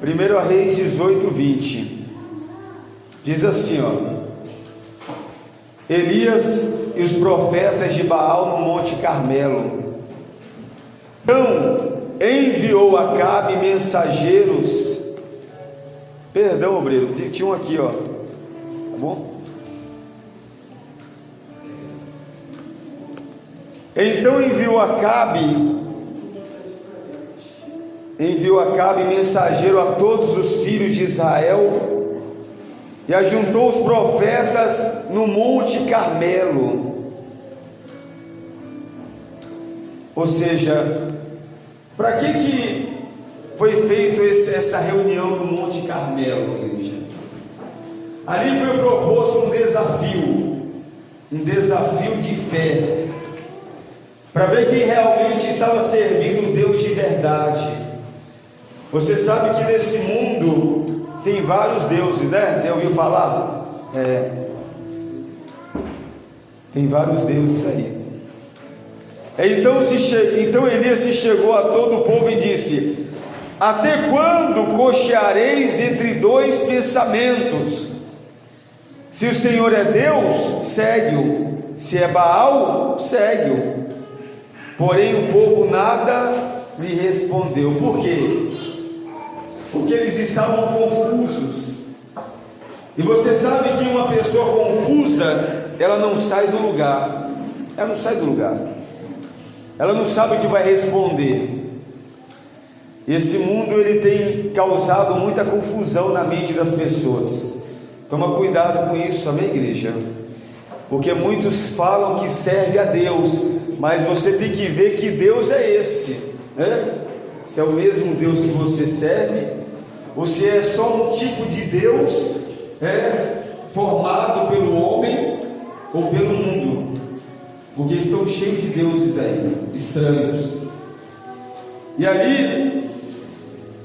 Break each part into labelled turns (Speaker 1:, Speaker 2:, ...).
Speaker 1: 1 Reis 18, 20. Diz assim, Elias e os profetas de Baal no Monte Carmelo. Então enviou Acabe mensageiros. Perdão, obreiro, tinha um aqui, tá bom? Então enviou Acabe mensageiro a todos os filhos de Israel e ajuntou os profetas no Monte Carmelo. Ou seja, para que foi feita essa reunião no Monte Carmelo, igreja? Ali foi proposto um desafio de fé, para ver quem realmente estava servindo o Deus de verdade. Você sabe que nesse mundo tem vários deuses, né? Você ouviu falar? Tem vários deuses aí. Então Elias se chegou a todo o povo e disse: até quando cocheareis entre dois pensamentos? Se o Senhor é Deus, segue-o; se é Baal, segue-o. Porém o povo nada lhe respondeu. Por quê? Porque eles estavam confusos. E você sabe que uma pessoa confusa, ela não sai do lugar. Ela não sai do lugar. Ela não sabe o que vai responder. Esse mundo, ele tem causado muita confusão na mente das pessoas. Toma cuidado com isso, amém, igreja? Porque muitos falam que serve a Deus, mas você tem que ver que Deus é esse, né? Se é o mesmo Deus que você serve, ou se é só um tipo de Deus formado pelo homem ou pelo mundo, porque estão cheios de deuses aí, estranhos. E ali,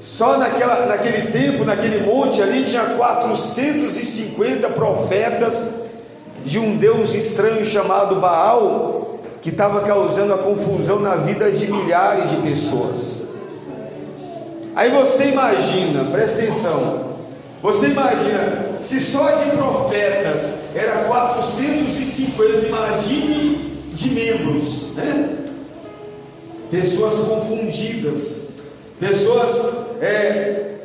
Speaker 1: só naquele tempo, naquele monte ali, tinha 450 profetas de um Deus estranho chamado Baal, que estava causando a confusão na vida de milhares de pessoas. Aí você imagina, presta atenção, você imagina, se só de profetas era 450, imagine de membros, né? Pessoas confundidas, pessoas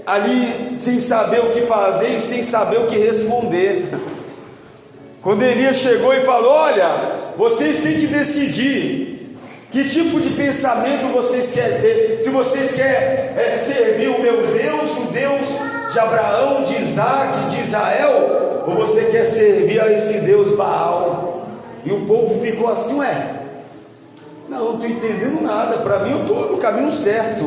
Speaker 1: ali sem saber o que fazer e sem saber o que responder. Quando Elias chegou e falou: olha, vocês têm que decidir que tipo de pensamento vocês querem ter. Se vocês querem servir o meu Deus, o Deus de Abraão, de Isaac, de Israel, ou você quer servir a esse Deus Baal? E o povo ficou assim: não estou entendendo nada. Para mim eu estou no caminho certo,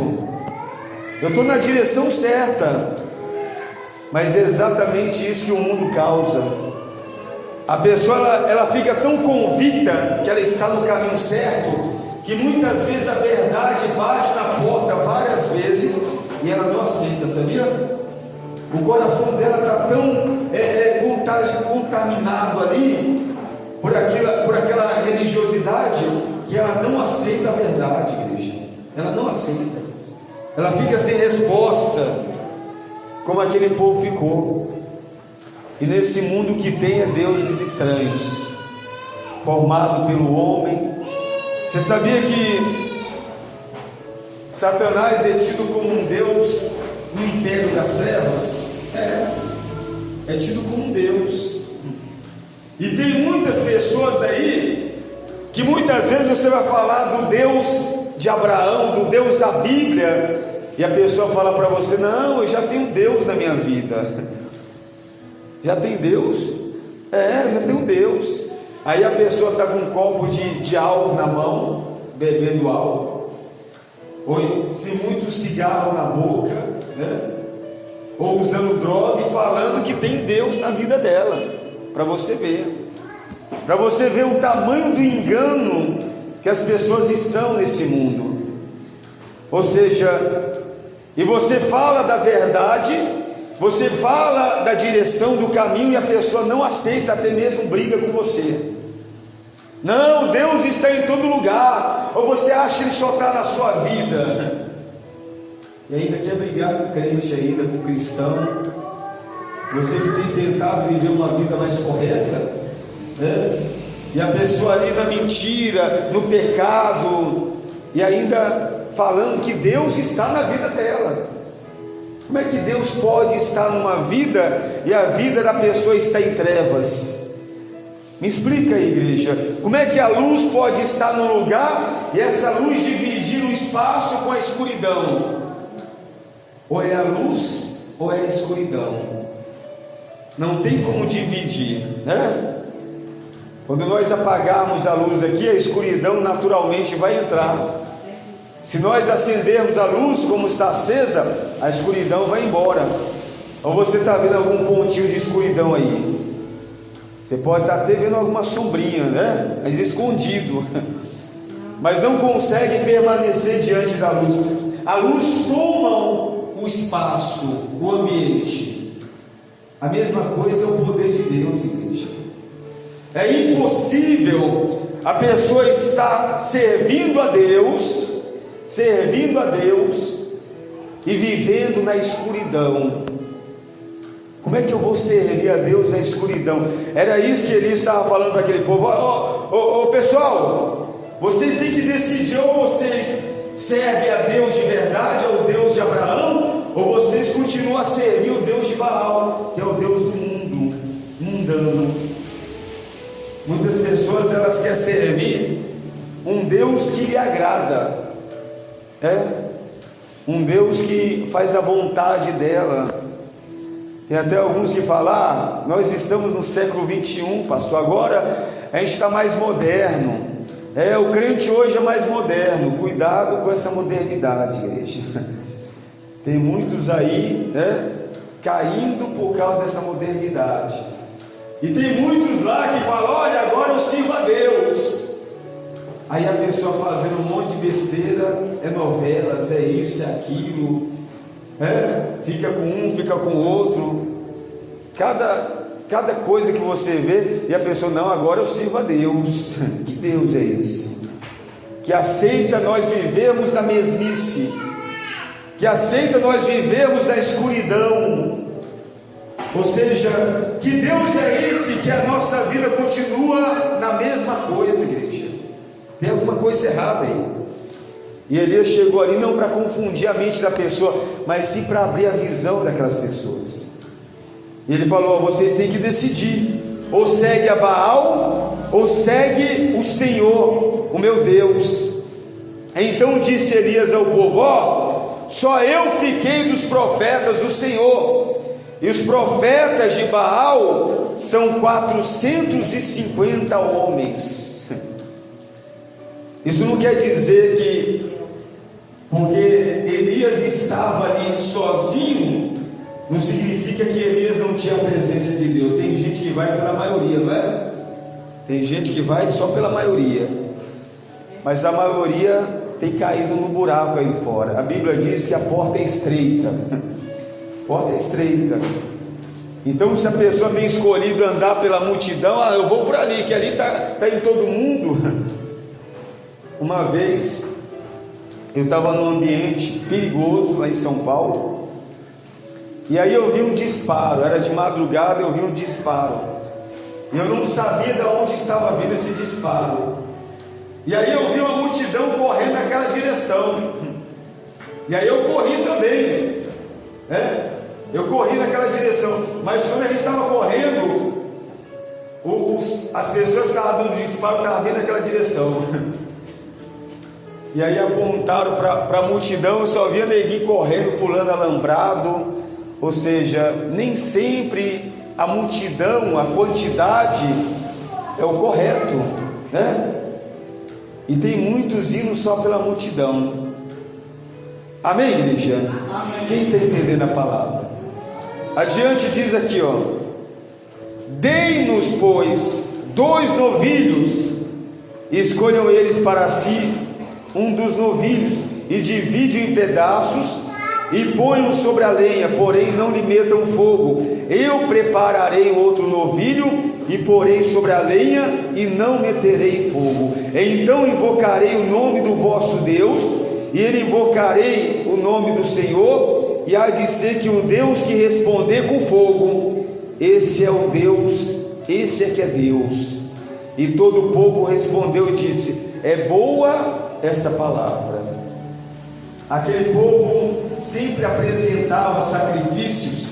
Speaker 1: eu estou na direção certa. Mas é exatamente isso que o mundo causa. A pessoa ela fica tão convicta que ela está no caminho certo, que muitas vezes a verdade bate na porta várias vezes e ela não aceita, sabia? O coração dela está tão contaminado ali por aquela religiosidade, que ela não aceita a verdade, igreja. Ela não aceita. Ela fica sem resposta, como aquele povo ficou. E nesse mundo que tem deuses estranhos, formado pelo homem. Você sabia que Satanás é tido como um Deus no império das trevas? É tido como um Deus. E tem muitas pessoas aí que muitas vezes você vai falar do Deus de Abraão, do Deus da Bíblia, e a pessoa fala para você: não, eu já tenho Deus na minha vida. Já tem Deus? Já tenho Deus. Aí a pessoa está com um copo de álcool na mão, bebendo álcool, ou se muito cigarro na boca, né? Ou usando droga e falando que tem Deus na vida dela, para você ver o tamanho do engano que as pessoas estão nesse mundo. Ou seja, e você fala da verdade, você fala da direção do caminho, e a pessoa não aceita, até mesmo briga com você. Não, Deus está em todo lugar. Ou você acha que Ele só está na sua vida? e ainda quer brigar com o crente, ainda com o cristão. Você que tem tentado viver uma vida mais correta, né? E a pessoa ali na mentira, no pecado, e ainda falando que Deus está na vida dela. Como é que Deus pode estar numa vida e a vida da pessoa está em trevas? Me explica aí, igreja. Como é que a luz pode estar num lugar e essa luz dividir o espaço com a escuridão? Ou é a luz ou é a escuridão. Não tem como dividir, né? Quando nós apagarmos a luz aqui, a escuridão naturalmente vai entrar. Se nós acendermos a luz como está acesa, a escuridão vai embora. Ou você está vendo algum pontinho de escuridão aí? Você pode estar até vendo alguma sombrinha, né? Mas escondido. Mas não consegue permanecer diante da luz. A luz toma o espaço, o ambiente. A mesma coisa é o poder de Deus, igreja. É impossível a pessoa estar servindo a Deus e vivendo na escuridão. Como é que eu vou servir a Deus na escuridão? Era isso que Elias estava falando para aquele povo. Pessoal, vocês têm que decidir: ou vocês servem a Deus de verdade, ao Deus de Abraão, ou vocês continuam a servir o Deus de Baal, que é o Deus do mundo, mundano. Muitas pessoas, elas querem servir um Deus que lhe agrada, um Deus que faz a vontade dela. Tem até alguns que falam: nós estamos no século 21, pastor, agora a gente está mais moderno. O crente hoje é mais moderno. Cuidado com essa modernidade, igreja. Tem muitos aí, caindo por causa dessa modernidade. E tem muitos lá que falam: olha, agora eu sirvo a Deus. Aí a pessoa fazendo um monte de besteira, novelas, isso, aquilo, fica com um, fica com o outro, cada coisa que você vê, e a pessoa: não, agora eu sirvo a Deus. Que Deus é esse? Que aceita nós vivermos na mesmice, que aceita nós vivermos na escuridão. Ou seja, que Deus é esse que a nossa vida continua na mesma coisa, igreja? Tem alguma coisa errada aí. E Elias chegou ali não para confundir a mente da pessoa, mas sim para abrir a visão daquelas pessoas. E ele falou: vocês têm que decidir: ou segue a Baal, ou segue o Senhor, o meu Deus. Então disse Elias ao povo: só eu fiquei dos profetas do Senhor, e os profetas de Baal são 450 homens. Isso não quer dizer que porque Elias estava ali sozinho, não significa que Elias não tinha a presença de Deus. Tem gente que vai pela maioria, não é? Tem gente que vai só pela maioria, mas a maioria tem caído no buraco aí fora. A Bíblia diz que a porta é estreita. A porta é estreita. Então, se a pessoa tem escolhido andar pela multidão, eu vou por ali, que ali está em todo mundo. Uma vez eu estava num ambiente perigoso lá em São Paulo, e aí eu vi um disparo. Era de madrugada, eu vi um disparo, e eu não sabia de onde estava vindo esse disparo. E aí eu vi uma multidão correndo naquela direção, e aí eu corri também, eu corri naquela direção. Mas quando a gente estava correndo, as pessoas que estavam dando disparo estavam vindo naquela direção. E aí apontaram para a multidão, eu só via neguinho correndo, pulando alambrado. Ou seja, nem sempre a multidão, a quantidade é o correto, E tem muitos indo só pela multidão. Amém, igreja? Amém. Quem está entendendo a palavra? Adiante diz aqui, deem-nos, pois, 2 novilhos, e escolham eles para si um dos novilhos, e dividam em pedaços, e ponham sobre a lenha, porém não lhe metam fogo. Eu prepararei outro novilho, e porei sobre a lenha, e não meterei fogo. Então invocarei o nome do vosso Deus, e ele invocarei o nome do Senhor, e há de ser que o Deus que responder com fogo, esse é o Deus, esse é que é Deus. E todo o povo respondeu e disse: é boa essa palavra. Aquele povo sempre apresentava sacrifícios,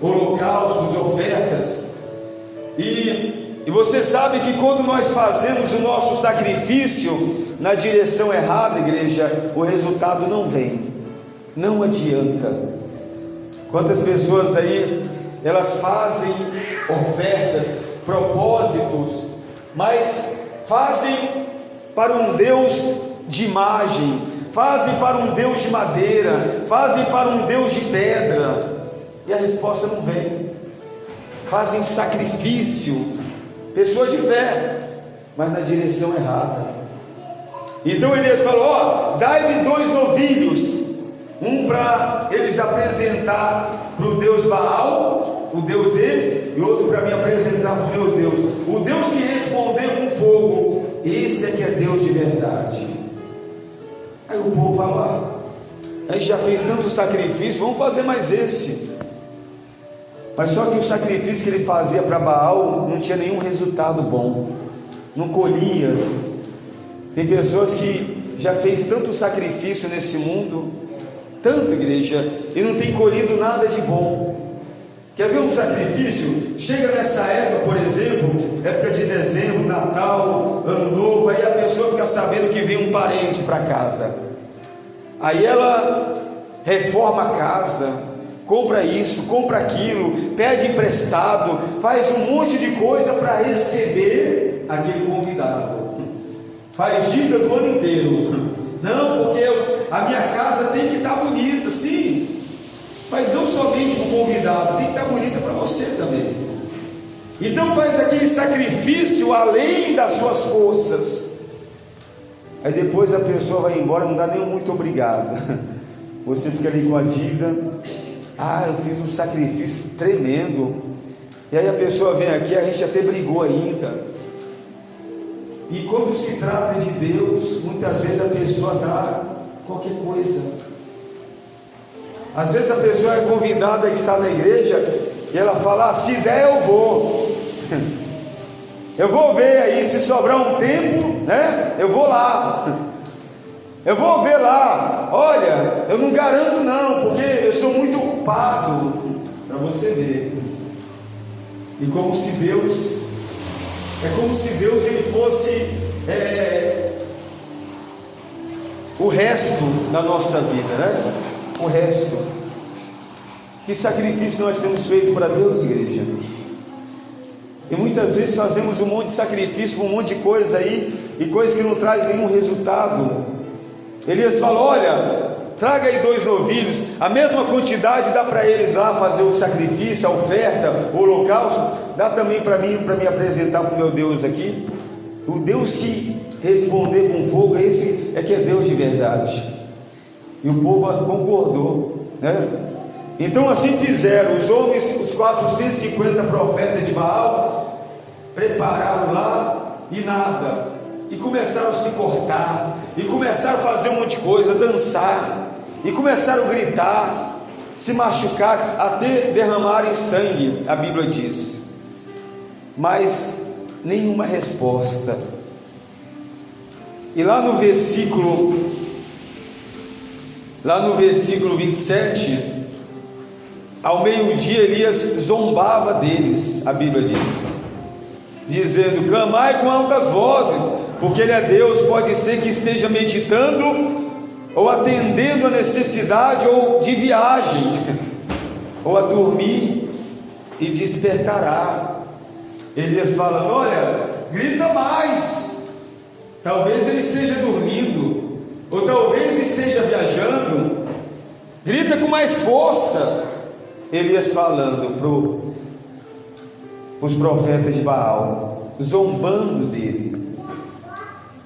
Speaker 1: holocaustos, ofertas, e você sabe que quando nós fazemos o nosso sacrifício na direção errada, igreja, o resultado não vem, não adianta. Quantas pessoas aí, elas fazem ofertas, propósitos, mas fazem para um Deus de imagem, fazem para um Deus de madeira, fazem para um Deus de pedra, e a resposta não vem. Fazem sacrifício, pessoas de fé, mas na direção errada. Então Elias falou: ó, dai-me 2 novilhos, um para eles apresentar para o Deus Baal, o Deus deles, e outro para me apresentar para o meu Deus, o Deus que respondeu com fogo. Esse é que é Deus de verdade. Aí o povo fala: a gente já fez tanto sacrifício, vamos fazer mais esse. Mas só que o sacrifício que ele fazia para Baal não tinha nenhum resultado bom, não colhia. Tem pessoas que já fez tanto sacrifício nesse mundo, tanto, igreja, e não tem colhido nada de bom. Quer ver um sacrifício? Chega nessa época, por exemplo, época de dezembro, Natal, Ano Novo, aí a pessoa fica sabendo que vem um parente para casa, aí ela reforma a casa, compra isso, compra aquilo, pede emprestado, faz um monte de coisa para receber aquele convidado, faz dívida do ano inteiro. Não, porque a minha casa tem que estar bonita, sim, mas não somente para o convidado, tem que estar bonita para você também. Então faz aquele sacrifício além das suas forças, aí depois a pessoa vai embora, não dá nem um muito obrigado, você fica ali com a dívida. Eu fiz um sacrifício tremendo, e aí a pessoa vem aqui, a gente até brigou ainda. E quando se trata de Deus, muitas vezes a pessoa dá qualquer coisa. Às vezes a pessoa é convidada a estar na igreja, e ela fala: se der eu vou, eu vou ver aí, se sobrar um tempo, né, eu vou lá, eu vou ver lá. Olha, eu não garanto não, porque eu sou muito ocupado, para você ver. E como se Deus, ele fosse o resto da nossa vida, né? O resto. Que sacrifício nós temos feito para Deus, igreja? E muitas vezes fazemos um monte de sacrifício, um monte de coisa aí, e coisas que não traz nenhum resultado. Elias falou: olha, traga aí 2 novilhos, a mesma quantidade dá para eles lá fazer o sacrifício, a oferta, o holocausto, dá também para mim, para me apresentar para o meu Deus aqui. O Deus que responder com fogo, esse é que é Deus de verdade. E o povo concordou, né? Então assim fizeram os homens, os 450 profetas de Baal, prepararam lá e nada, e começaram a se cortar, e começaram a fazer um monte de coisa, dançar, e começaram a gritar, se machucar, até derramarem sangue, a Bíblia diz, mas nenhuma resposta. E lá no versículo 27, ao meio-dia Elias zombava deles, a Bíblia diz, dizendo: clamai com altas vozes, porque Ele é Deus, pode ser que esteja meditando, ou atendendo a necessidade, ou de viagem, ou a dormir, e despertará. Elias falando: olha, grita mais, talvez ele esteja dormindo, ou talvez esteja viajando, grita com mais força. Elias falando para os profetas de Baal, zombando dele.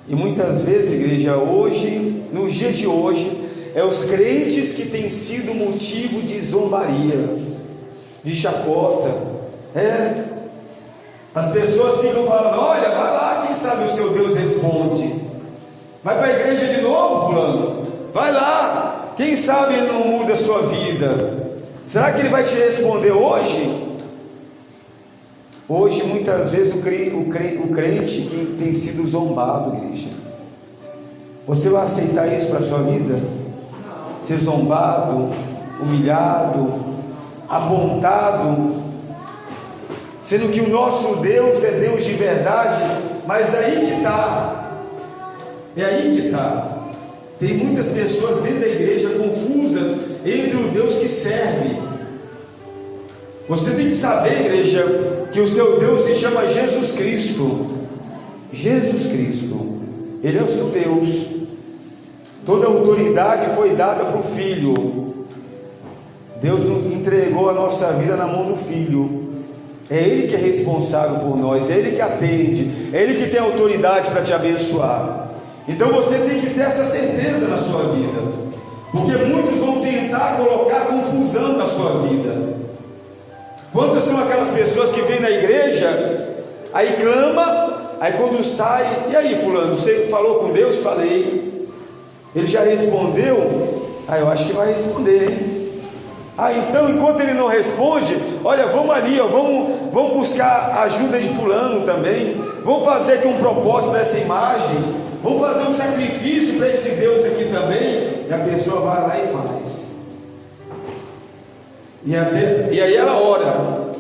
Speaker 1: E muitas vezes, igreja, hoje, nos dias de hoje, é os crentes que têm sido motivo de zombaria, de chacota. As pessoas ficam falando: olha, vai lá, quem sabe o seu Deus responde. Vai para a igreja de novo, fulano, vai lá, Quem sabe Ele não muda a sua vida? Será que Ele vai te responder hoje? Hoje, muitas vezes, o crente que tem sido zombado, igreja. Você vai aceitar isso para a sua vida? Ser zombado, humilhado, apontado, sendo que o nosso Deus é Deus de verdade. Mas aí que está, é aí que está. Tem muitas pessoas dentro da igreja confusas entre o Deus que serve. Você tem que saber, igreja, que o seu Deus se chama Jesus Cristo. Jesus Cristo, Ele é o seu Deus. Toda a autoridade foi dada para o Filho. Deus entregou a nossa vida na mão do Filho. É Ele que é responsável por nós, é Ele que atende, é Ele que tem autoridade para te abençoar. Então você tem que ter essa certeza na sua vida, porque muitos vão tentar colocar confusão na sua vida. Quantas são aquelas pessoas que vêm na igreja, aí clama, aí quando sai, e aí fulano, você falou com Deus? Falei. Ele já respondeu? Eu acho que vai responder, hein? Então enquanto ele não responde, olha, vamos ali, ó, vamos buscar a ajuda de fulano também, vamos fazer aqui um propósito para essa imagem, vamos fazer um sacrifício para esse Deus aqui também, e a pessoa vai lá e faz, e aí ela ora,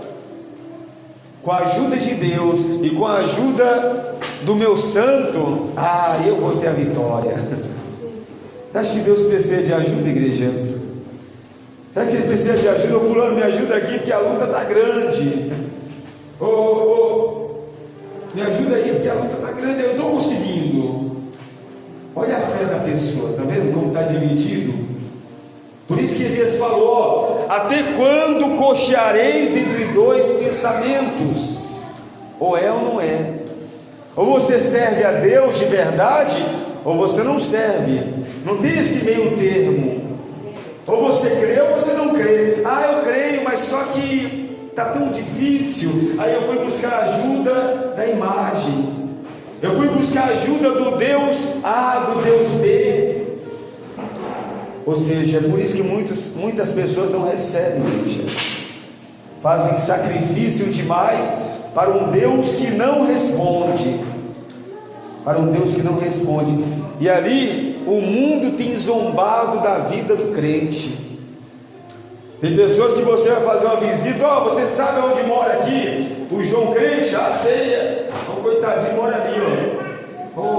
Speaker 1: com a ajuda de Deus, e com a ajuda do meu santo, eu vou ter a vitória. Você acha que Deus precisa de ajuda, igreja? Será que Ele precisa de ajuda? Fulano, me ajuda aqui porque a luta está grande. Me ajuda aí porque a luta está grande, eu não estou conseguindo. Olha a fé da pessoa, está vendo como está dividido? Por isso que Elias falou: até quando cocheareis entre dois pensamentos? Ou é ou não é? Ou você serve a Deus de verdade, ou você não serve. Não tem esse meio termo. Ou você crê ou você não crê. Eu creio, mas só que está tão difícil. Aí eu fui buscar ajuda da imagem, eu fui buscar ajuda do Deus A, do Deus B. Ou seja, é por isso que muitas pessoas não recebem, igreja. Fazem sacrifício demais para um Deus que não responde. Para um Deus que não responde. E ali o mundo tem zombado da vida do crente. Tem pessoas que você vai fazer uma visita, você sabe onde mora aqui? O João crente, sei, coitadinho, mora ali,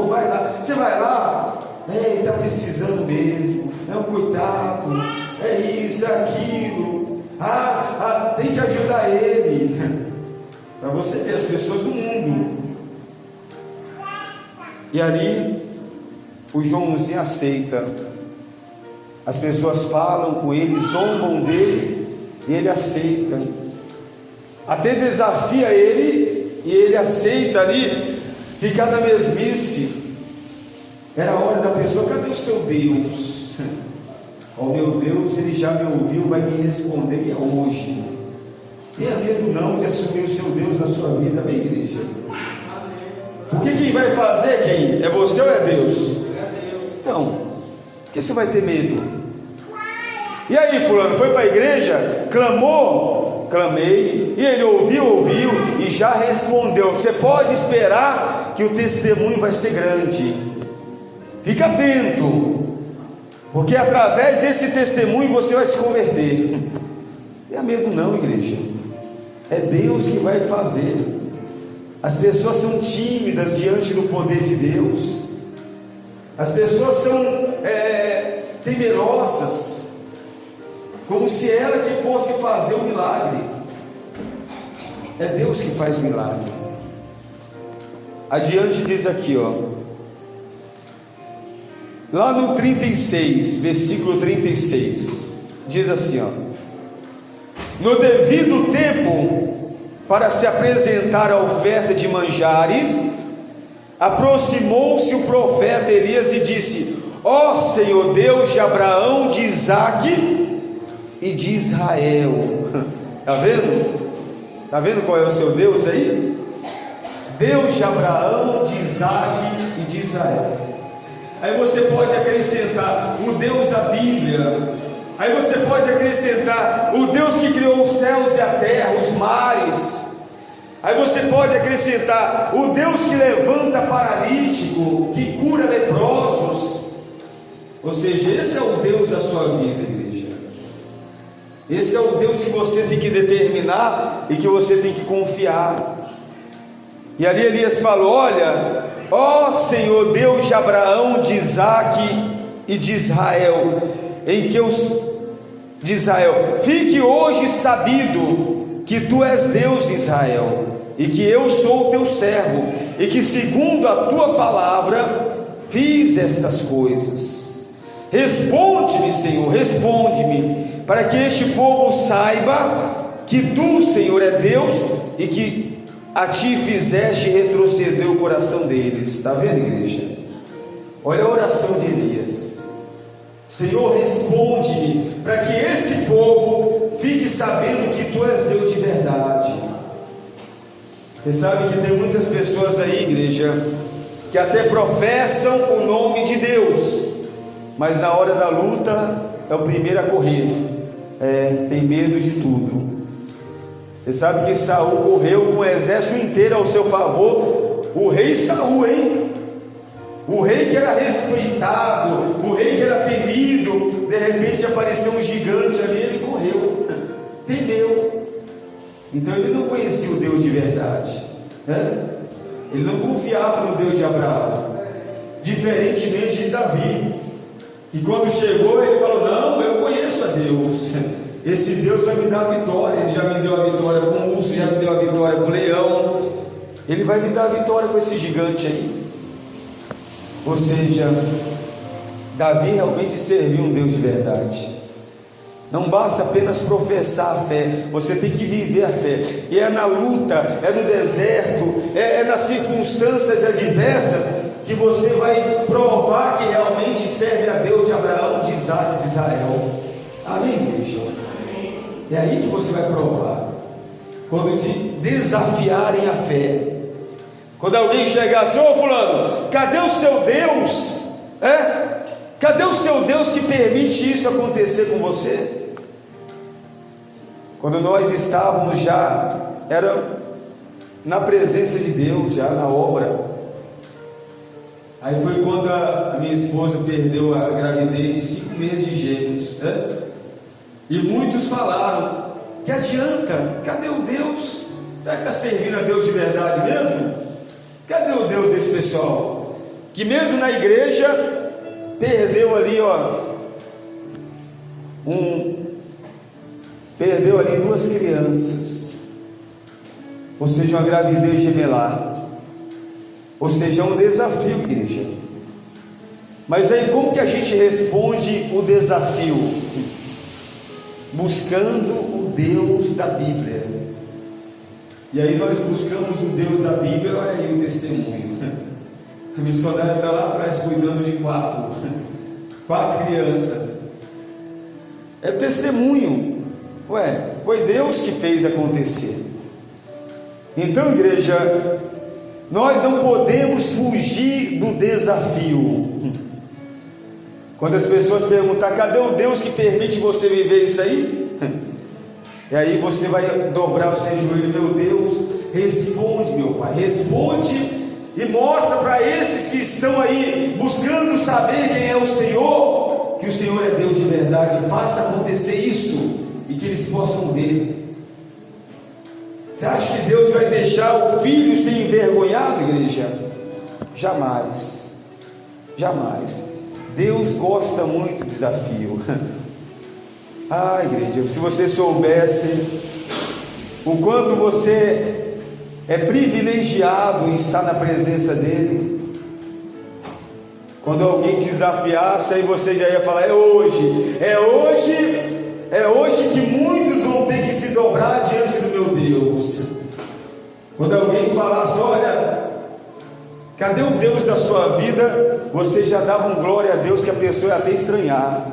Speaker 1: vai lá, você vai lá, ele está precisando mesmo, coitado, é isso, é aquilo, tem que ajudar ele, para você ver as pessoas do mundo. E ali o Joãozinho aceita. As pessoas falam com ele, zombam dele, e ele aceita. Até desafia ele, e ele aceita ali, ficar na mesmice. Era a hora da pessoa: cadê o seu Deus? Meu Deus, Ele já me ouviu, vai me responder hoje. Tenha medo não de assumir o seu Deus na sua vida, minha igreja. Porque quem vai fazer, quem? É você ou é Deus? Então, por que você vai ter medo? E aí fulano, foi para a igreja, clamou? Clamei. E ele ouviu e já respondeu. Você pode esperar que o testemunho vai ser grande. Fica atento, porque através desse testemunho você vai se converter. Não tenha medo não, igreja. É Deus que vai fazer. As pessoas são tímidas diante do poder de Deus. As pessoas são temerosas, como se ela que fosse fazer um milagre. É Deus que faz milagre. Adiante diz aqui, lá no 36, versículo 36, diz assim, no devido tempo, para se apresentar a oferta de manjares, aproximou-se o profeta Elias e disse: ó Senhor Deus de Abraão, de Isaque e de Israel. Está vendo? Está vendo qual é o seu Deus aí? Deus de Abraão, de Isaque e de Israel. Aí você pode acrescentar o Deus da Bíblia. Aí você pode acrescentar o Deus que criou os céus e a terra, os mares. Aí você pode acrescentar o Deus que levanta paralítico, que cura leprosos. Ou seja, esse é o Deus da sua vida, igreja. Esse é o Deus que você tem que determinar e que você tem que confiar. E ali Elias falou: olha, ó Senhor Deus de Abraão, de Isaque e de Israel, de Israel, fique hoje sabido que tu és Deus em Israel, e que eu sou o teu servo, e que segundo a tua palavra fiz estas coisas. Responde-me, Senhor, responde-me, para que este povo saiba que tu, Senhor, é Deus, e que a ti fizeste retroceder o coração deles. Está vendo, igreja? Olha a oração de Elias: Senhor, responde-me, para que esse povo fique sabendo que tu és Deus de verdade. Você sabe que tem muitas pessoas aí, igreja, que até professam o nome de Deus, mas na hora da luta é o primeiro a correr, tem medo de tudo. Você sabe que Saul correu com o exército inteiro ao seu favor, o rei Saul, hein? O rei que era respeitado, o rei que era temido, de repente apareceu um gigante ali, ele correu, temeu. Então ele não conhecia o Deus de verdade, né? Ele não confiava no Deus de Abraão, diferentemente de Davi, que quando chegou ele falou: não, eu conheço a Deus, esse Deus vai me dar a vitória. Ele já me deu a vitória com o urso, já me deu a vitória com o leão, ele vai me dar a vitória com esse gigante aí. Ou seja, Davi realmente serviu um Deus de verdade. Não basta apenas professar a fé, você tem que viver a fé. E é na luta, é no deserto, é nas circunstâncias adversas que você vai provar que realmente serve a Deus de Abraão, de Isaque e de Israel. Amém, igreja? É aí que você vai provar. Quando te desafiarem a fé, quando alguém chegar assim: ô fulano, cadê o seu Deus? Cadê o seu Deus que permite isso acontecer com você? Quando nós estávamos era na presença de Deus, já na obra. Aí foi quando a minha esposa perdeu a gravidez de 5 meses de gêmeos, né? E muitos falaram: que adianta? Cadê o Deus? Será que está servindo a Deus de verdade mesmo? Cadê o Deus desse pessoal? Que mesmo na igreja perdeu ali, perdeu ali 2 crianças, ou seja, uma gravidez gemelar, ou seja, um desafio, igreja. Mas aí como que a gente responde o desafio? Buscando o Deus da Bíblia. E aí nós buscamos o Deus da Bíblia. Olha aí o testemunho. A missionária está lá atrás cuidando de 4 crianças. É testemunho. Foi Deus que fez acontecer. Então, igreja, nós não podemos fugir do desafio. Quando as pessoas perguntar: cadê o Deus que permite você viver isso aí? E aí você vai dobrar o seu joelho: meu Deus, responde, meu Pai, responde, e mostra para esses que estão aí buscando saber quem é o Senhor, que o Senhor é Deus de verdade. Faça acontecer isso, e que eles possam ver. Você acha que Deus vai deixar o filho ser envergonhado, igreja? Jamais, jamais. Deus gosta muito do desafio. Igreja, se você soubesse o quanto você é privilegiado em estar na presença dele. Quando alguém te desafiasse, aí você já ia falar: é hoje que muitos vão ter que se dobrar diante do meu Deus. Quando alguém falasse: olha, cadê o Deus da sua vida? Você já dava um glória a Deus que a pessoa ia até estranhar.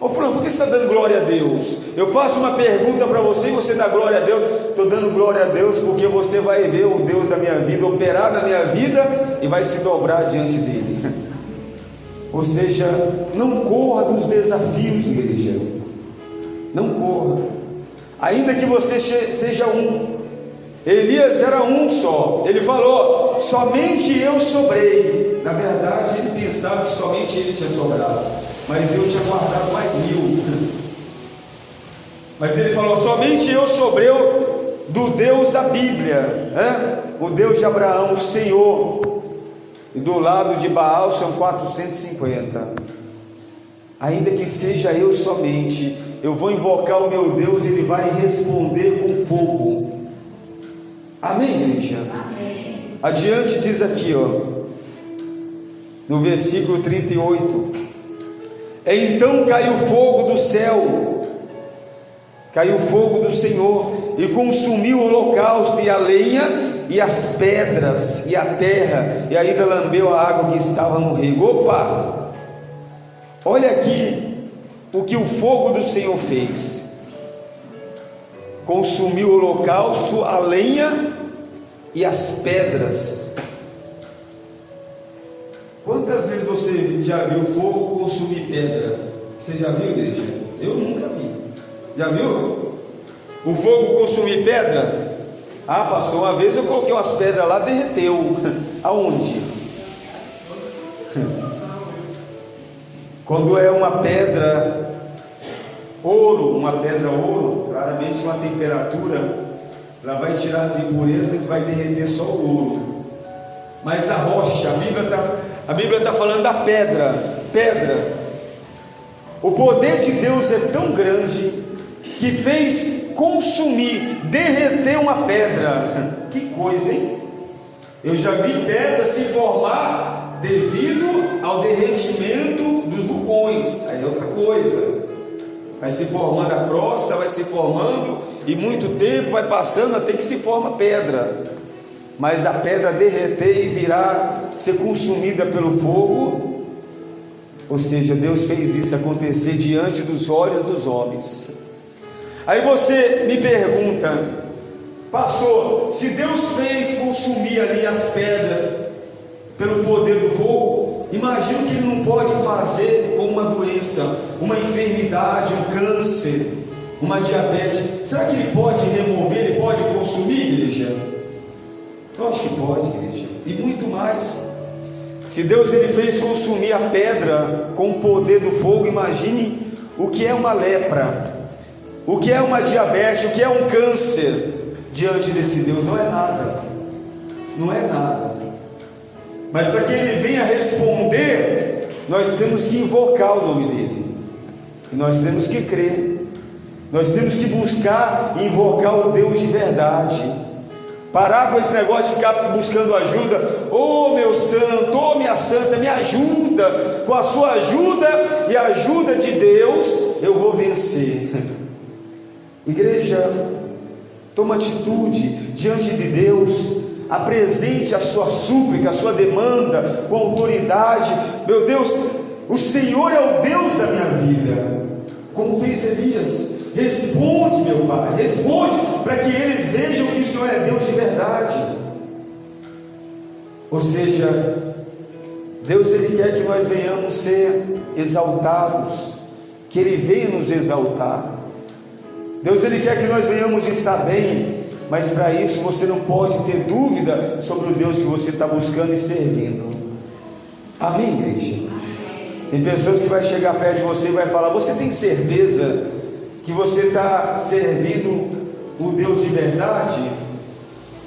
Speaker 1: Ô fulano, por que você está dando glória a Deus? Eu faço uma pergunta para você e você dá glória a Deus. Estou dando glória a Deus porque você vai ver o Deus da minha vida operar na minha vida e vai se dobrar diante dele. Ou seja, não corra dos desafios, igreja. Não corra. Ainda que você seja um. Elias era um só. Ele falou: somente eu sobrei. Na verdade, ele pensava que somente ele tinha sobrado, mas Deus tinha guardado mais 1000. Mas ele falou: somente eu sobrei do Deus da Bíblia, o Deus de Abraão, o Senhor. E do lado de Baal são 450. Ainda que seja eu somente, eu vou invocar o meu Deus, ele vai responder com fogo. Amém, igreja? Amém. Adiante diz aqui, no versículo 38: então caiu fogo do céu, caiu fogo do Senhor, e consumiu o holocausto e a lenha, e as pedras, e a terra, e ainda lambeu a água que estava no rego. Opa! Olha aqui o que o fogo do Senhor fez. Consumiu o holocausto, a lenha e as pedras. Quantas vezes você já viu fogo consumir pedra? Você já viu, igreja? Eu nunca vi. Já viu? O fogo consumir pedra? Ah, pastor, uma vez eu coloquei umas pedras lá, derreteu. Aonde? Quando é uma pedra ouro, claramente uma temperatura, ela vai tirar as impurezas e vai derreter só o ouro. Mas a rocha, a Bíblia está falando da pedra. O poder de Deus é tão grande que fez consumir, derreter uma pedra. Que coisa, hein? Eu já vi pedra se formar devido ao derretimento dos vulcões. Aí é outra coisa. Vai se formando a crosta, vai se formando, e muito tempo vai passando até que se forma pedra. Mas a pedra derreter e virar, ser consumida pelo fogo, ou seja, Deus fez isso acontecer diante dos olhos dos homens. Aí você me pergunta: pastor, se Deus fez consumir ali as pedras pelo poder do fogo, imagino que Ele não pode fazer com uma doença, uma enfermidade, um câncer, uma diabetes. Será que Ele pode remover, Ele pode consumir, igreja? Eu acho que pode, igreja, e muito mais. Se Deus ele fez consumir a pedra com o poder do fogo, imagine o que é uma lepra, o que é uma diabetes, o que é um câncer diante desse Deus. Não é nada, não é nada. Mas para que Ele venha responder, nós temos que invocar o nome dEle, e nós temos que crer, nós temos que buscar e invocar o Deus de verdade. Parar com esse negócio de ficar buscando ajuda. Oh meu santo, oh minha santa, me ajuda. Com a sua ajuda e a ajuda de Deus, eu vou vencer. Igreja, toma atitude diante de Deus. Apresente a sua súplica, a sua demanda com autoridade. Meu Deus, o Senhor é o Deus da minha vida, como fez Elias. Responde, meu Pai, responde, para que eles vejam que o Senhor é Deus de verdade. Ou seja, Deus ele quer que nós venhamos ser exaltados, que Ele venha nos exaltar. Deus ele quer que nós venhamos estar bem, mas para isso você não pode ter dúvida sobre o Deus que você está buscando e servindo. Amém, igreja? Tem pessoas que vai chegar perto de você e vai falar: você tem certeza que você está servindo o Deus de verdade?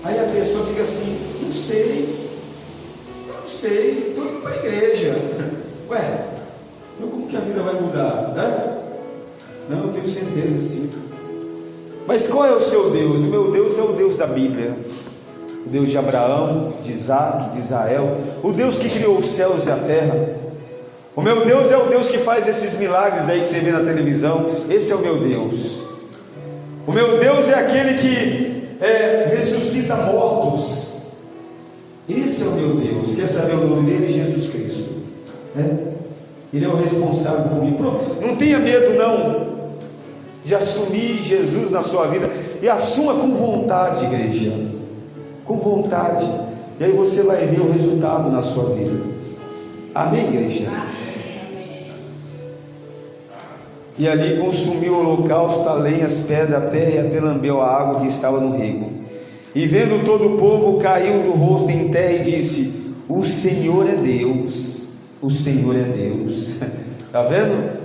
Speaker 1: Aí a pessoa fica assim: não sei, estou indo para a igreja. Ué, então como que a vida vai mudar? Não, eu tenho certeza sim. Mas qual é o seu Deus? O meu Deus é o Deus da Bíblia, o Deus de Abraão, de Isaac, de Israel, o Deus que criou os céus e a terra. O meu Deus é o Deus que faz esses milagres aí que você vê na televisão. Esse é o meu Deus. O meu Deus é aquele que ressuscita mortos. Esse é o meu Deus. Quer saber o nome dele? Jesus Cristo. Ele é o responsável por mim. Não tenha medo não de assumir Jesus na sua vida, e assuma com vontade, igreja, com vontade, e aí você vai ver o resultado na sua vida. Amém, igreja? e ali consumiu o holocausto, a lenha, as pedras, a terra, e até lambeu a água que estava no rego. E vendo todo o povo, caiu do rosto em terra e disse: o Senhor é Deus, o Senhor é Deus. Está vendo?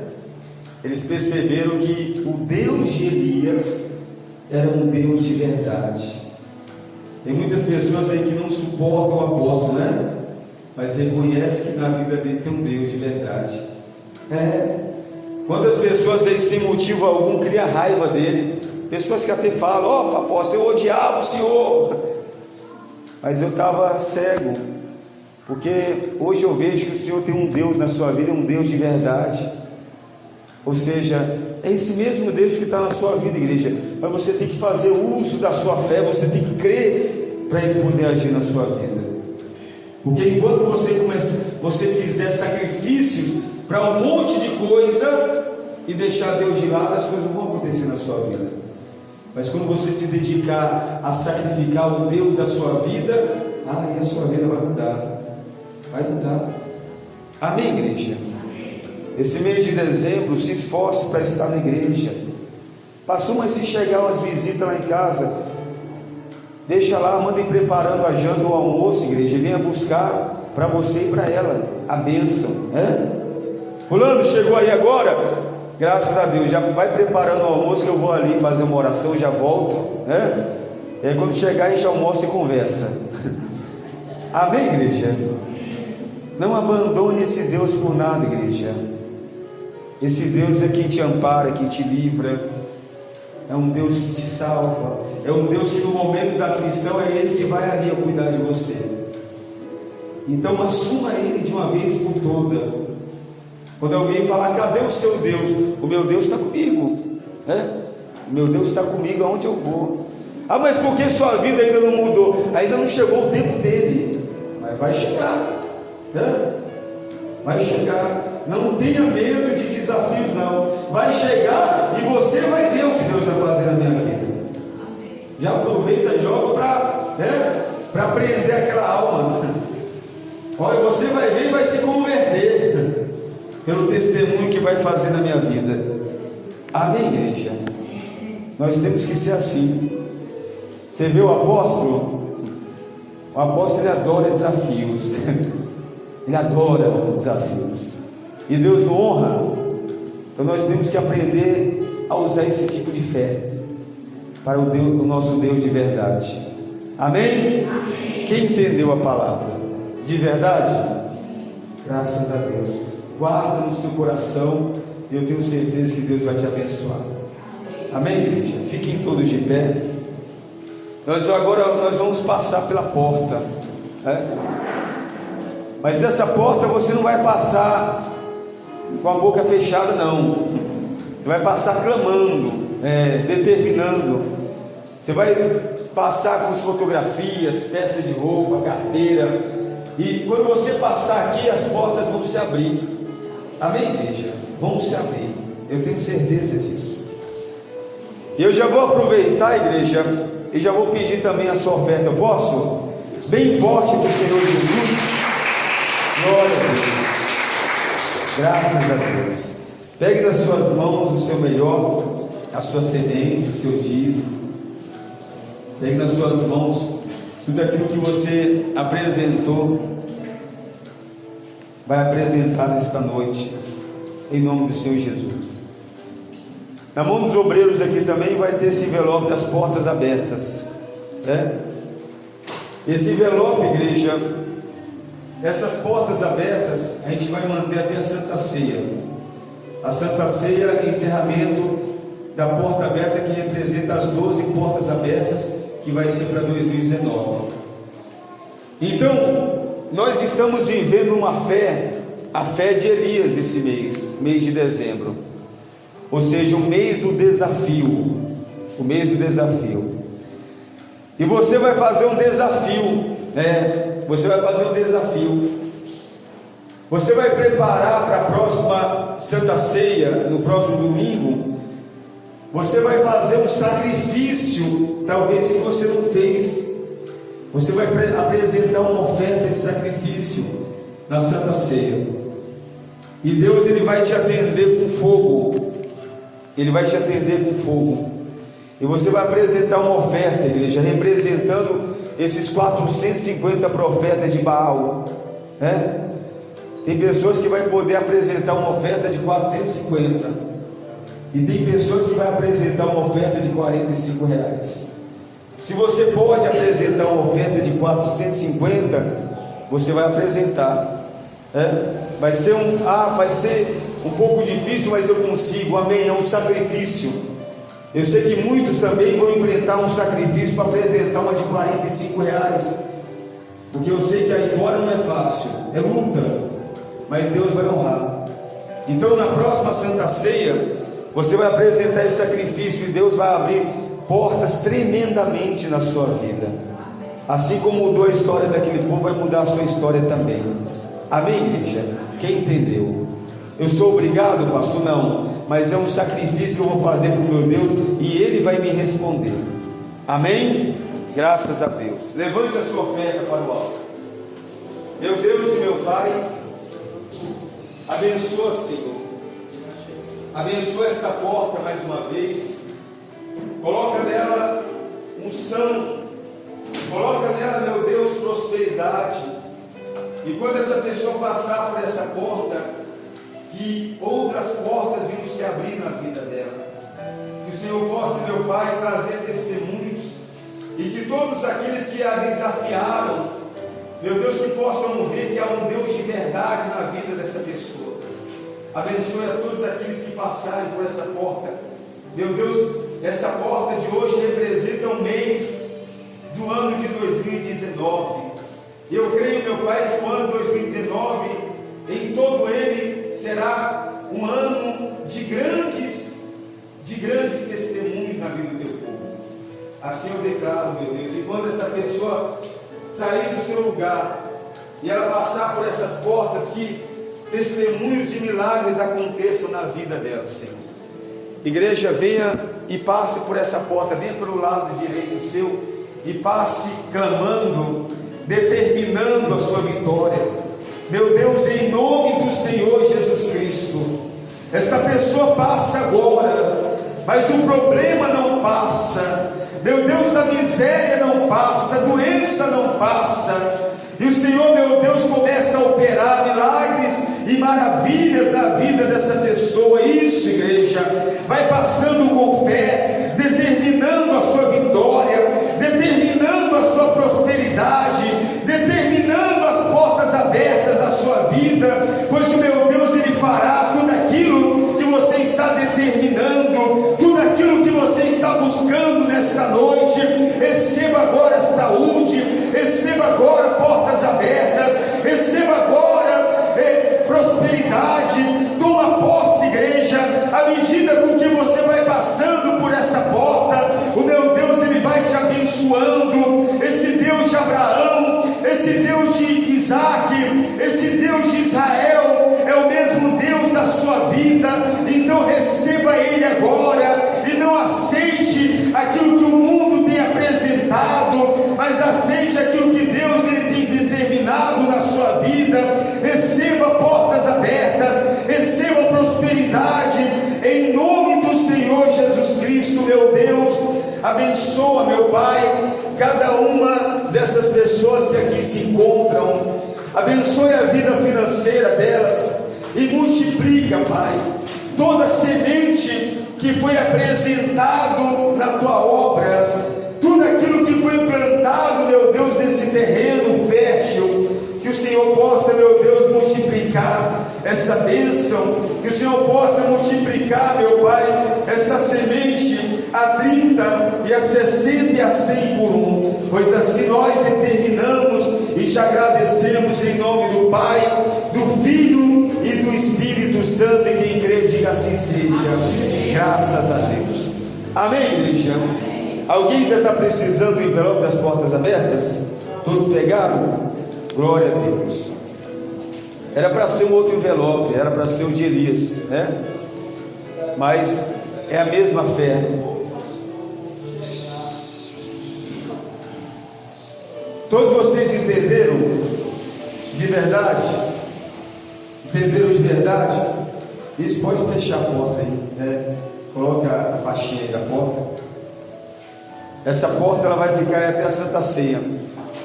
Speaker 1: Eles perceberam que o Deus de Elias era um Deus de verdade. Tem muitas pessoas aí que não suportam o apóstolo, né? Mas reconhece que na vida dele tem um Deus de verdade. Quantas pessoas aí sem motivo algum cria raiva dele? Pessoas que até falam: ó, apóstolo, eu odiava o senhor, mas eu estava cego, porque hoje eu vejo que o Senhor tem um Deus na sua vida, um Deus de verdade. Ou seja, é esse mesmo Deus que está na sua vida, igreja. Mas você tem que fazer uso da sua fé, você tem que crer para Ele poder agir na sua vida. Porque enquanto você fizer sacrifícios para um monte de coisa e deixar Deus de lado, as coisas não vão acontecer na sua vida. Mas quando você se dedicar a sacrificar o Deus da sua vida, aí a sua vida vai mudar. Vai mudar. Amém, igreja? Esse mês de dezembro, se esforce para estar na igreja. Pastor, mas se chegar umas visitas lá em casa, deixa lá, mandem preparando a janta ou o almoço, igreja, e venha buscar para você e para ela a bênção. Fulano, chegou aí agora? Graças a Deus, já vai preparando o almoço, que eu vou ali fazer uma oração, já volto. E aí quando chegar, a gente almoça e conversa. Amém, igreja? Não abandone esse Deus por nada, igreja. Esse Deus é quem te ampara, quem te livra, é um Deus que te salva, é um Deus que no momento da aflição é Ele que vai ali a cuidar de você. Então assuma Ele de uma vez por toda. Quando alguém falar: cadê o seu Deus? O meu Deus está comigo, o meu Deus está comigo aonde eu vou. Ah, mas por que sua vida ainda não mudou? Ainda não chegou o tempo dele, mas vai chegar, vai chegar. Não tenha medo de desafios, não. Vai chegar e você vai ver o que Deus vai fazer na minha vida. Já aproveita e joga para prender aquela alma. Olha, você vai ver e vai se converter pelo testemunho que vai fazer na minha vida. Amém, igreja? Nós temos que ser assim. Você vê o apóstolo? O apóstolo, ele adora desafios. Ele adora desafios. E Deus não honra. Então nós temos que aprender a usar esse tipo de fé para o nosso Deus de verdade. Amém? Amém. Quem entendeu a palavra? De verdade? Graças a Deus. Guarda no seu coração, e eu tenho certeza que Deus vai te abençoar. Amém, igreja? Fiquem todos de pé. Agora nós vamos passar pela porta. Mas essa porta você não vai passar com a boca fechada, não. Você vai passar clamando, determinando. Você vai passar com as fotografias, peças de roupa, carteira. E quando você passar aqui, as portas vão se abrir. Amém, igreja? Vão se abrir. Eu tenho certeza disso. E eu já vou aproveitar, igreja, e já vou pedir também a sua oferta. Eu posso? Bem forte para o Senhor Jesus. Glória a Deus. Graças a Deus. Pegue nas suas mãos o seu melhor, a sua semente, o seu dízimo. Pegue nas suas mãos tudo aquilo que você apresentou, vai apresentar nesta noite, em nome do Senhor Jesus. Na mão dos obreiros aqui também vai ter esse envelope das portas abertas. Esse envelope, igreja, essas portas abertas, a gente vai manter até a Santa Ceia. A Santa Ceia é encerramento da porta aberta, que representa as 12 portas abertas, que vai ser para 2019. Então, nós estamos vivendo uma fé, a fé de Elias esse mês de dezembro. Ou seja, o mês do desafio. O mês do desafio. E você vai fazer um desafio, Você vai fazer um desafio. Você vai preparar para a próxima Santa Ceia, no próximo domingo. Você vai fazer um sacrifício, talvez que você não fez. Você vai apresentar uma oferta de sacrifício na Santa Ceia. E Deus, Ele vai te atender com fogo. Ele vai te atender com fogo. E você vai apresentar uma oferta, igreja, representando esses 450 profetas de Baal, né? Tem pessoas que vai poder apresentar uma oferta de 450, e tem pessoas que vai apresentar uma oferta de R$45. Se você pode apresentar uma oferta de 450, você vai apresentar, né? Vai ser um pouco difícil, mas eu consigo, amém, é um sacrifício. Eu sei que muitos também vão enfrentar um sacrifício para apresentar uma de R$45, porque eu sei que aí fora não é fácil, é luta, mas Deus vai honrar. Então na próxima Santa Ceia, você vai apresentar esse sacrifício e Deus vai abrir portas tremendamente na sua vida. Assim como mudou a história daquele povo, vai mudar a sua história também. Amém, igreja? Quem entendeu? Eu sou obrigado, pastor? Não, mas é um sacrifício que eu vou fazer para o meu Deus e Ele vai me responder. Amém? Graças a Deus. Levante a sua oferta para o alto. Meu Deus e meu Pai, abençoa, Senhor. Abençoa esta porta mais uma vez. Coloca nela unção. Coloca nela, meu Deus, prosperidade. E quando essa pessoa passar por essa porta, que outras portas venham se abrir na vida dela. Que o Senhor possa, meu Pai, trazer testemunhos, e que todos aqueles que a desafiaram, meu Deus, que possam ver que há um Deus de verdade na vida dessa pessoa. Abençoe a todos aqueles que passarem por essa porta. Meu Deus, essa porta de hoje representa um mês do ano de 2019. E eu creio, meu Pai, que o ano 2019, em todo ele, será um ano de grandes testemunhos na vida do teu povo. Assim eu declaro, meu Deus. E quando essa pessoa sair do seu lugar e ela passar por essas portas, que testemunhos e milagres aconteçam na vida dela, Senhor. Igreja, venha e passe por essa porta, venha pelo lado direito seu e passe clamando, determinando a sua vitória. Meu Deus, em nome do Senhor Jesus Cristo, esta pessoa passa agora, mas o problema não passa. Meu Deus, a miséria não passa, a doença não passa. E o Senhor, meu Deus, começa a operar milagres e maravilhas na vida dessa pessoa. Isso, igreja, vai passando com fé, determinando a sua vitória, determinando a sua prosperidade, determinando as portas abertas da sua vida, pois o meu Deus, Ele fará tudo aquilo que você está determinando, tudo aquilo que você está buscando nesta noite. Receba agora saúde, receba agora portas abertas, receba agora prosperidade. Toma posse, igreja, à medida com que você vai passando por essa porta, o meu Deus, Ele vai te abençoando. Esse Deus de Abraão, esse Deus de Isaac, esse Deus de Israel, é o mesmo Deus da sua vida. Então receba Ele agora, e não aceite aquilo que o mundo tem apresentado, mas aceite aquilo que Deus Ele tem determinado na sua vida. Receba portas abertas, receba prosperidade, em nome do Senhor Jesus Cristo, meu Deus. Abençoa, meu Pai, cada uma dessas pessoas que aqui se encontram. Abençoe a vida financeira delas e multiplica, Pai, toda semente que foi apresentado na tua obra, tudo aquilo que foi plantado, meu Deus, nesse terreno fértil. Que o Senhor possa, meu Deus, multiplicar essa bênção, que o Senhor possa multiplicar, meu Pai, essa semente a 30 e a 60 e a 100 por um, pois assim nós determinamos e te agradecemos em nome do Pai, do Filho e do Espírito Santo. E quem crê, diga assim seja. Amém. Graças a Deus. Amém, igreja? Alguém ainda está precisando do envelope das portas abertas? Todos pegaram? Glória a Deus. Era para ser um outro envelope, era para ser o de Elias, né? Mas é a mesma fé. Todos vocês entenderam de verdade? Entenderam de verdade? Isso, pode fechar a porta aí, né? Coloca a faixinha aí da porta. Essa porta ela vai ficar até a Santa Ceia.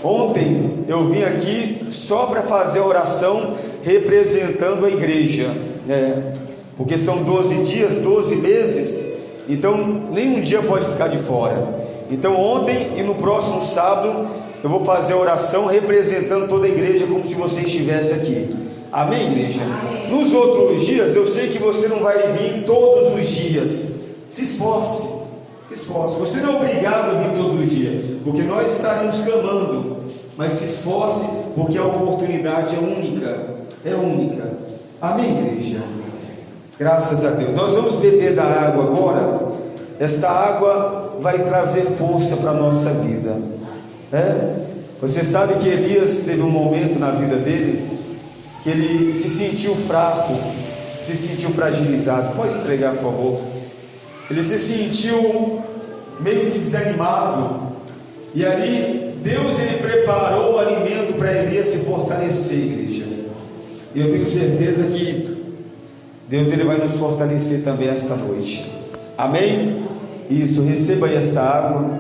Speaker 1: Ontem eu vim aqui só para fazer a oração representando a igreja, porque são 12 dias, 12 meses, então nenhum dia pode ficar de fora. Então ontem e no próximo sábado eu vou fazer a oração representando toda a igreja, como se você estivesse aqui. Amém, igreja? Amém. Nos outros dias eu sei que você não vai vir todos os dias. Se esforce. Você não é obrigado a vir todos os dias, porque nós estaremos clamando, mas se esforce, porque a oportunidade é única. Amém, igreja? Graças a Deus. Nós vamos beber da água agora. Esta água vai trazer força para a nossa vida. Você sabe que Elias teve um momento na vida dele que ele se sentiu fraco, se sentiu fragilizado. Pode entregar, por favor. Ele se sentiu meio que desanimado, e ali Deus ele preparou o alimento para Elias se fortalecer, igreja. E eu tenho certeza que Deus ele vai nos fortalecer também esta noite. Amém? Isso, receba aí esta água.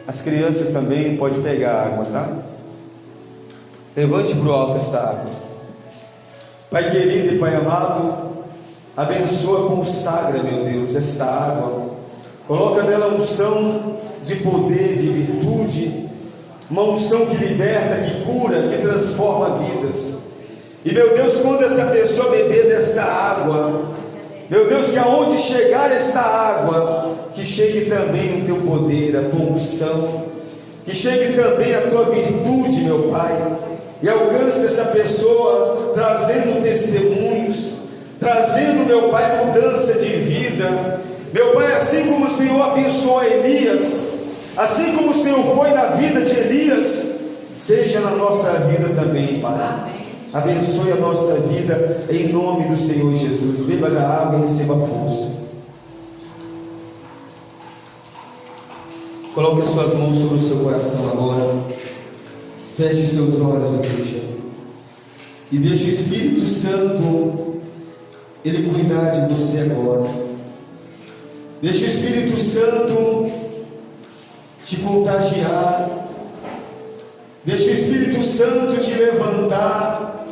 Speaker 1: As crianças também podem pegar a água, tá? Levante para o alto esta água. Pai querido e Pai amado, abençoa, consagra, meu Deus, esta água. Coloca nela unção de poder, de virtude, uma unção que liberta, que cura, que transforma vidas. E meu Deus, quando essa pessoa beber desta água, meu Deus, que aonde chegar esta água, que chegue também o teu poder, a tua unção, que chegue também a tua virtude, meu Pai, e alcance essa pessoa trazendo testemunhos, trazendo, meu Pai, mudança de vida. Meu Pai, assim como o Senhor abençoou Elias, assim como o Senhor foi na vida de Elias, seja na nossa vida também, Pai. Abençoe a nossa vida em nome do Senhor Jesus. Beba da água e receba força. Coloque as suas mãos sobre o seu coração agora. Feche os teus olhos, igreja, e deixe o Espírito Santo ele cuidar de você agora. Deixe o Espírito Santo te contagiar. Deixe o Espírito Santo te levantar.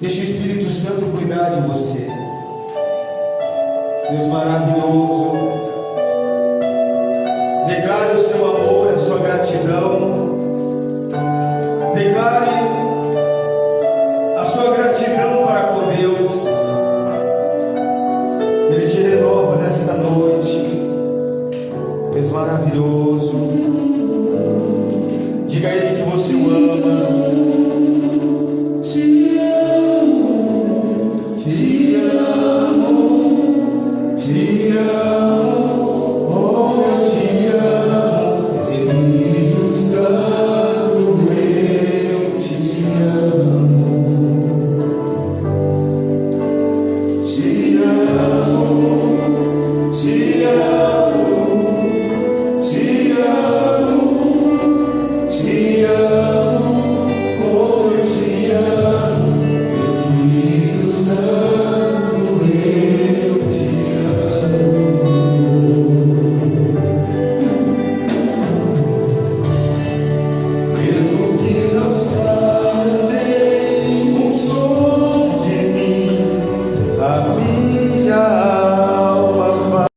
Speaker 1: Deixe o Espírito Santo cuidar de você. Deus maravilhoso, declare o seu amor, a sua gratidão. Declare a sua gratidão para com Deus. Ele te renova nesta noite. Deus maravilhoso. Diga a Ele que você o ama. Te amo, te amo, te amo.